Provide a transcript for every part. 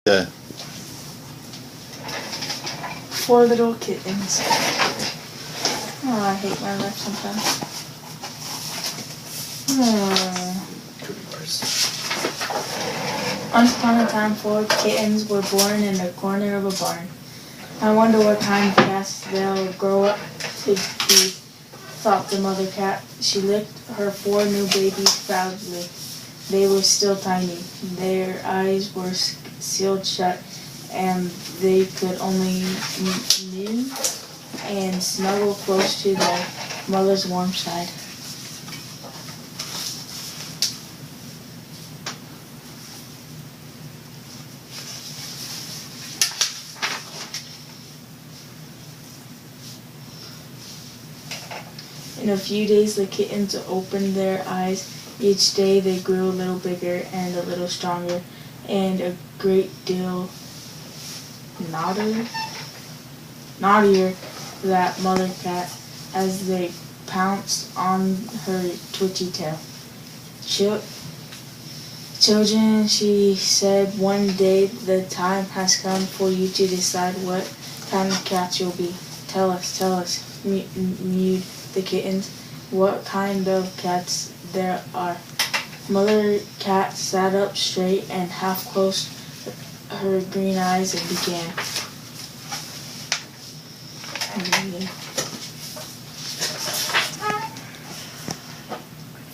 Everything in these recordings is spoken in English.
Okay. 4 little kittens. Oh, I hate my life sometimes. Could be worse. Once upon a time, 4 kittens were born in the corner of a barn. I wonder what kind of cats they'll grow up to be, thought the mother cat. She licked her 4 new babies proudly. They were still tiny. Their eyes were sealed shut, and they could only mew and snuggle close to their mother's warm side. In a few days, the kittens opened their eyes. Each day they grew a little bigger and a little stronger, and a great deal naughtier that mother cat as they pounced on her twitchy tail. Children, she said, one day the time has come for you to decide what kind of cat you'll be. Tell us, mewed the kittens, what kind of cats there are. Mother cat sat up straight and half closed her green eyes and began.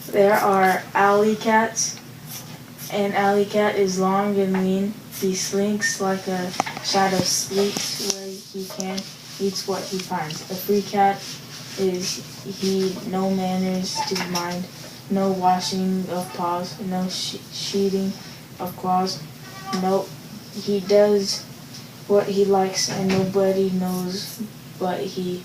There are alley cats. An alley cat is long and lean. He slinks like a shadow, sleeps where he can, eats what he finds. A free cat is he, no manners to mind, no washing of paws, no sheathing of claws. No, he does what he likes and nobody knows but he.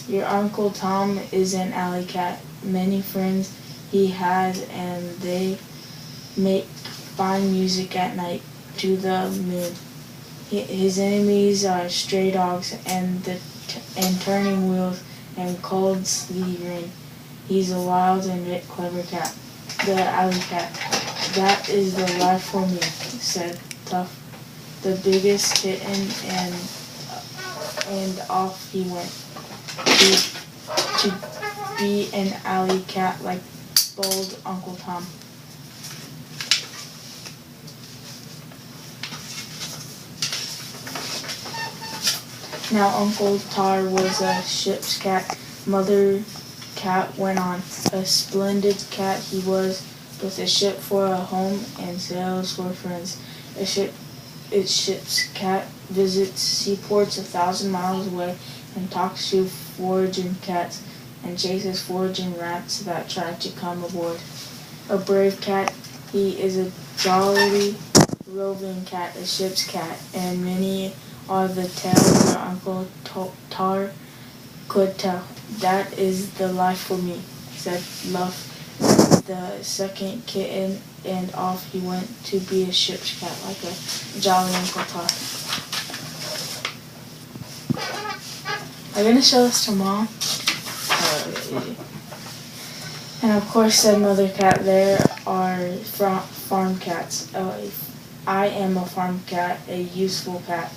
Your Uncle Tom is an alley cat. Many friends he has, and they make fine music at night to the moon. His enemies are stray dogs and turning wheels and cold sleety rain. He's a wild and clever cat. The alley cat. That is the life for me, said Tough, the biggest kitten, and off he went to be an alley cat like bold Uncle Tom. Now Uncle Tar was a ship's cat. Mother cat went on. A splendid cat he was, with a ship for a home and sails for friends. Its ship's cat visits seaports 1,000 miles away and talks to foraging cats and chases foraging rats that try to come aboard. A brave cat, he is a jolly roving cat, a ship's cat, and many are the tales your Uncle Tar could tell. That is the life for me, said Luff, the second kitten, and off he went to be a ship's cat like a jolly Uncle Tar. Are you going to show this to Mom? And of course, said Mother Cat, there are farm cats. I am a farm cat, a useful cat.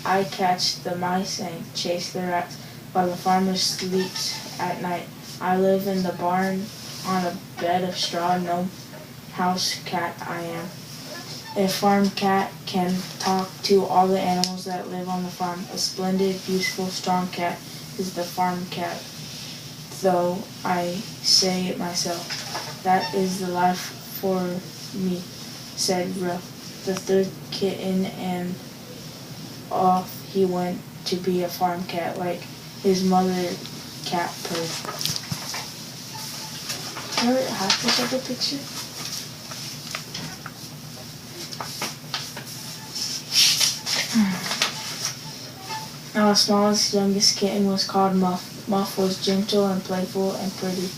I catch the mice and chase the rats while the farmer sleeps at night. I live in the barn on a bed of straw. No house cat I am. A farm cat can talk to all the animals that live on the farm. A splendid, useful, strong cat is the farm cat, though I say it myself. That is the life for me, said Ruff, the third kitten, and off he went to be a farm cat like his mother cat purred. Do I have to take a picture? Now the smallest, youngest kitten was called Muff. Muff was gentle and playful and pretty,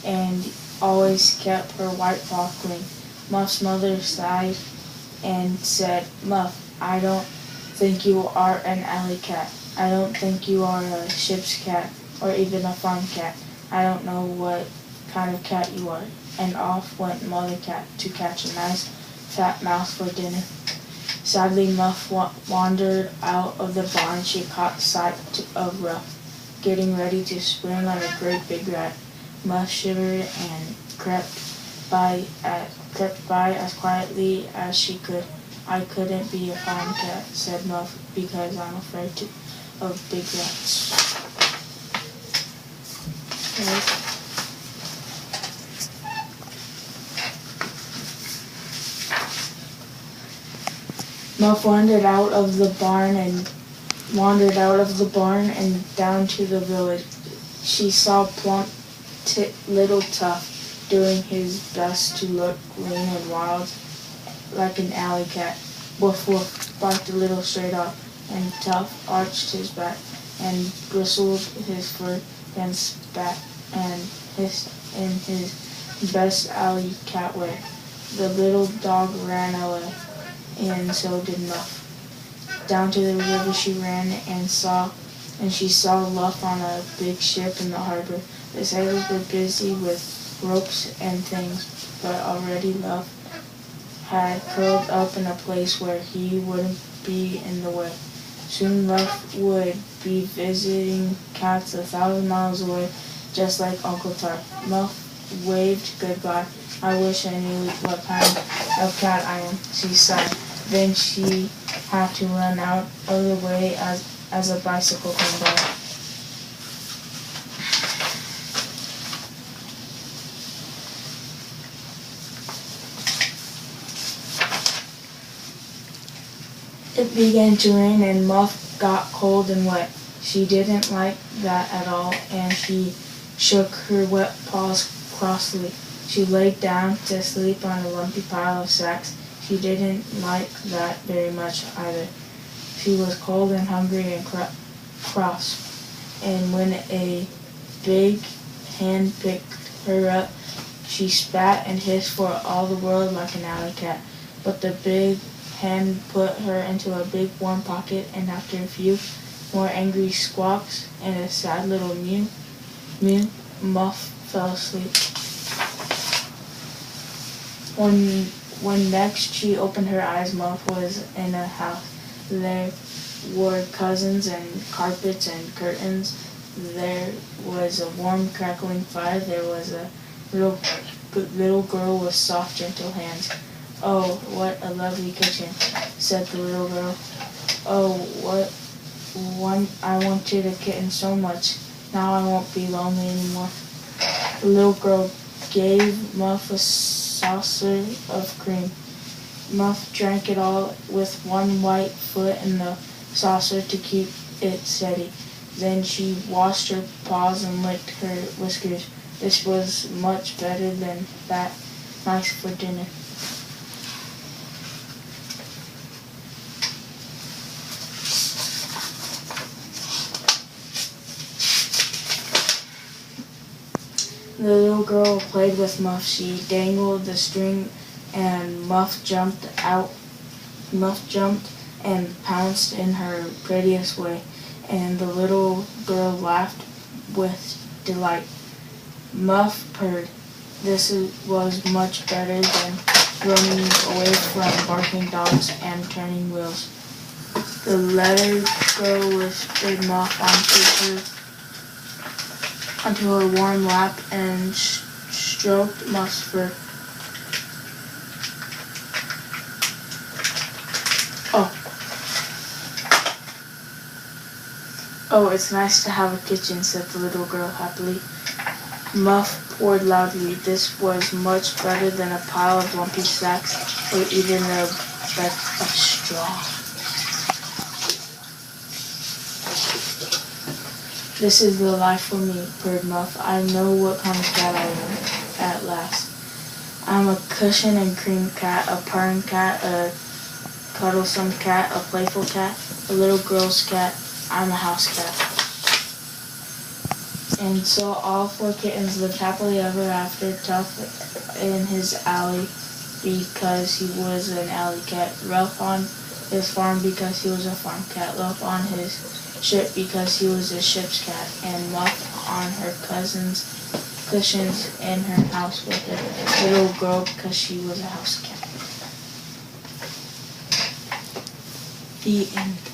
and always kept her white paw clean. Muff's mother sighed and said, Muff, I don't think you are an alley cat. I don't think you are a ship's cat, or even a farm cat. I don't know what kind of cat you are. And off went Mother Cat to catch a nice fat mouse for dinner. Sadly, Muff wandered out of the barn. She caught sight of Ruff, getting ready to spring on a great big rat. Muff shivered and crept by as quietly as she could. I couldn't be a farm cat, said Muff, because I'm afraid of big rats. Okay. Muff wandered out of the barn and down to the village. She saw plump little Tuff doing his best to look lean and wild like an alley cat. Woof woof, barked a little straight off, and Tuff arched his back and bristled his fur and spat and hissed in his best alley cat way. The little dog ran away, and so did Muff. Down to the river she ran and she saw Luff on a big ship in the harbor. The sailors were busy with ropes and things, but already Luff had curled up in a place where he wouldn't be in the way. Soon Luff would be visiting cats 1,000 miles away, just like Uncle Tart. Muff waved goodbye. I wish I knew what kind of cat I am, she sighed. Then she had to run out of the way as a bicycle came by. It began to rain and Muff got cold and wet. She didn't like that at all, and she shook her wet paws crossly. She laid down to sleep on a lumpy pile of sacks. She didn't like that very much either. She was cold and hungry and cross, and when a big hand picked her up, she spat and hissed for all the world like an alley cat. But the big hand put her into a big warm pocket, and after a few more angry squawks and a sad little mew, Muff fell asleep. When next she opened her eyes, Muff was in a house. There were cousins and carpets and curtains. There was a warm crackling fire. There was a little girl with soft, gentle hands. "Oh, what a lovely kitchen," said the little girl. "Oh, I wanted a kitten so much. Now I won't be lonely anymore." The little girl gave Muff a saucer of cream. Muff drank it all with one white foot in the saucer to keep it steady. Then she washed her paws and licked her whiskers. This was much better than that mice for dinner. The little girl played with Muff. She dangled the string and Muff jumped and pounced in her prettiest way, and the little girl laughed with delight. Muff purred. This was much better than running away from barking dogs and turning wheels. The little girl lifted Muff onto her warm lap and stroked Muff's fur. Oh, it's nice to have a kitchen," said the little girl happily. Muff poured loudly. This was much better than a pile of lumpy sacks or even a bed of straw. "This is the life for me," purred Muff. "I know what kind of cat I am at last. I'm a cushion and cream cat, a purring cat, a cuddlesome cat, a playful cat, a little girl's cat. I'm a house cat." And so all 4 kittens lived happily ever after. Tuff in his alley because he was an alley cat, Ruff on his farm because he was a farm cat, Luff on his ship because he was a ship's cat, and Muff on her cousin's cushions in her house with a little girl because she was a house cat. The end.